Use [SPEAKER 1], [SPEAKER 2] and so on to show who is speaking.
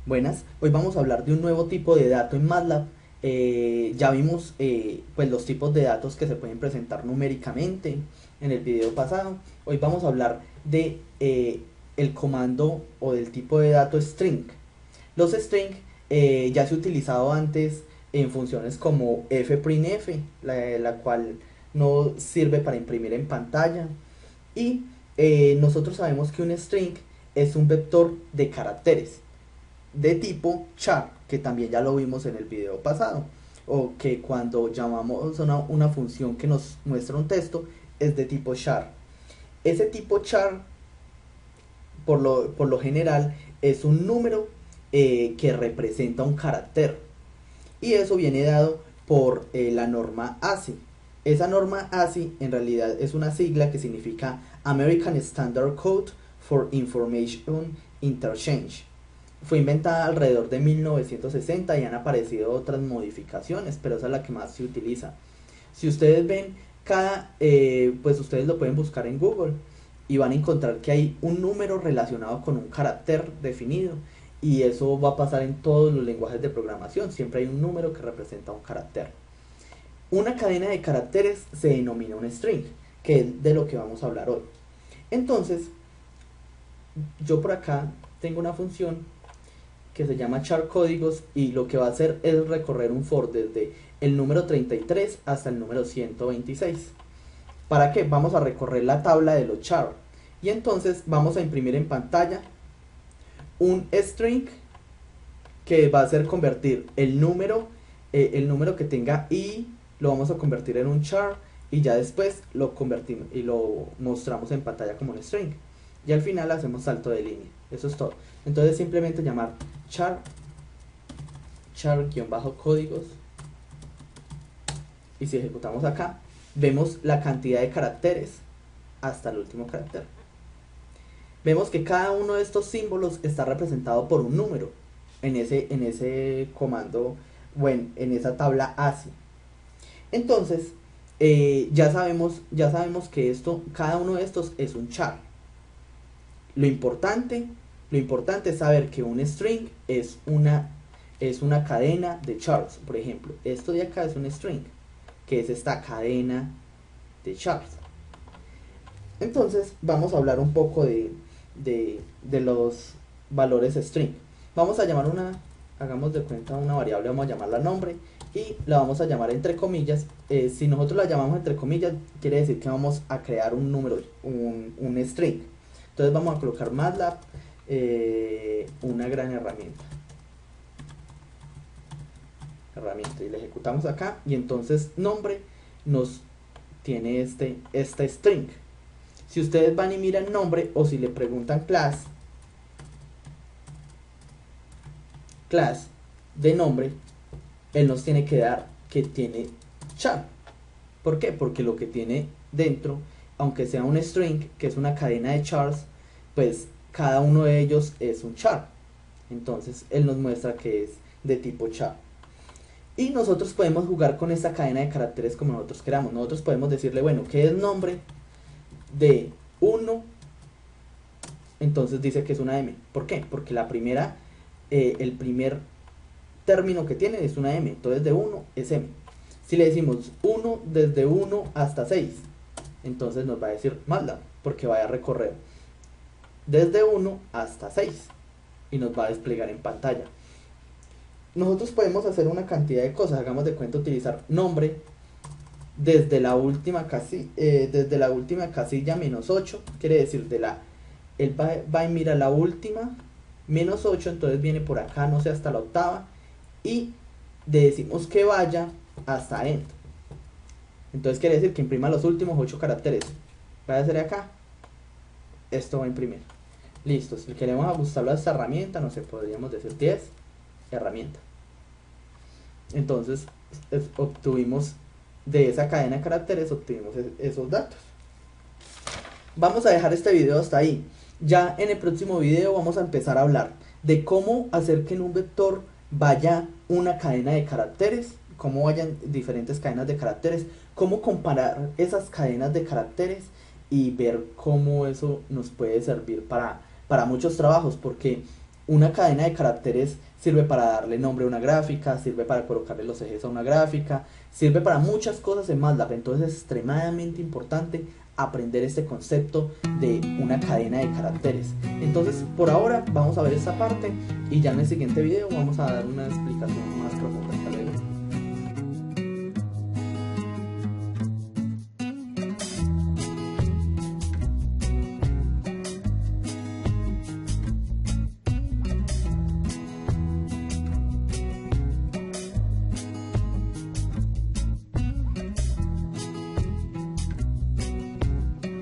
[SPEAKER 1] Buenas, hoy vamos a hablar de un nuevo tipo de dato en MATLAB. Ya vimos pues los tipos de datos que se pueden presentar numéricamente en el video pasado. Hoy vamos a hablar de el comando o del tipo de dato string. Los string ya se ha utilizado antes en funciones como fprintf, la cual no sirve para imprimir en pantalla. Y nosotros sabemos que un string es un vector de caracteres de tipo char, que también ya lo vimos en el video pasado, o que cuando llamamos una función que nos muestra un texto es de tipo char. Ese tipo char, por lo general, es un número que representa un carácter, y eso viene dado por la norma ASCII. Esa norma ASCII en realidad es una sigla que significa American Standard Code for Information Interchange. Fue inventada alrededor de 1960 y han aparecido otras modificaciones, pero esa es la que más se utiliza. Si ustedes ven pues ustedes lo pueden buscar en Google y van a encontrar que hay un número relacionado con un carácter definido, y eso va a pasar en todos los lenguajes de programación. Siempre hay un número que representa un carácter. Una cadena de caracteres se denomina un string, que es de lo que vamos a hablar hoy. Entonces, yo por acá tengo una función que se llama char códigos, y lo que va a hacer es recorrer un for desde el número 33 hasta el número 126. ¿Para qué? Vamos a recorrer la tabla de los char, y entonces vamos a imprimir en pantalla un string que va a hacer convertir el número que tenga i, lo vamos a convertir en un char, y ya después lo convertimos y lo mostramos en pantalla como un string, y al final hacemos salto de línea. Eso es todo. Entonces simplemente llamar char códigos, y si ejecutamos acá vemos la cantidad de caracteres hasta el último carácter. Vemos que cada uno de estos símbolos está representado por un número en ese comando, bueno, en esa tabla ASCII. Entonces, ya sabemos que cada uno de estos es un char. Lo importante, lo importante es saber que un string es una cadena de chars. Por ejemplo, esto de acá es un string, que es esta cadena de chars. Entonces, vamos a hablar un poco de los valores string. Vamos a llamar hagamos de cuenta una variable, vamos a llamarla nombre, y la vamos a llamar entre comillas. Si nosotros la llamamos entre comillas, quiere decir que vamos a crear un número, un string. Entonces vamos a colocar MATLAB, una gran herramienta, y le ejecutamos acá, y entonces nombre nos tiene este string. Si ustedes van y miran nombre, o si le preguntan class de nombre, él nos tiene que dar que tiene char. ¿Por qué? Porque lo que tiene dentro, aunque sea un string, que es una cadena de chars, pues cada uno de ellos es un char. Entonces él nos muestra que es de tipo char. Y nosotros podemos jugar con esta cadena de caracteres como nosotros queramos. Nosotros podemos decirle, bueno, ¿qué es nombre de 1? Entonces dice que es una M. ¿Por qué? Porque el primer término que tiene es una M. Entonces de 1 es M. Si le decimos 1 desde 1 hasta 6, entonces nos va a decir MATLAB, porque va a recorrer desde 1 hasta 6 y nos va a desplegar en pantalla. Nosotros podemos hacer una cantidad de cosas. Hagamos de cuenta utilizar nombre desde la última casilla menos 8, quiere decir él va y mira la última menos 8, entonces viene por acá, no sé, hasta la octava, y le decimos que vaya hasta end. Entonces quiere decir que imprima los últimos 8 caracteres. Voy a hacer acá, esto va a imprimir. Listo. Si queremos ajustarlo a esta herramienta, no sé, podríamos decir 10 herramienta. Entonces obtuvimos de esa cadena de caracteres, obtuvimos esos datos. Vamos a dejar este video hasta ahí. Ya en el próximo video vamos a empezar a hablar de cómo hacer que en un vector vaya una cadena de caracteres, cómo vayan diferentes cadenas de caracteres, cómo comparar esas cadenas de caracteres, y ver cómo eso nos puede servir para muchos trabajos, porque Una cadena de caracteres sirve para darle nombre a una gráfica, sirve para colocarle los ejes a una gráfica, sirve para muchas cosas en MATLAB. Entonces es extremadamente importante aprender este concepto de una cadena de caracteres. Entonces por ahora vamos a ver esta parte y ya en el siguiente video vamos a dar una explicación más profunda.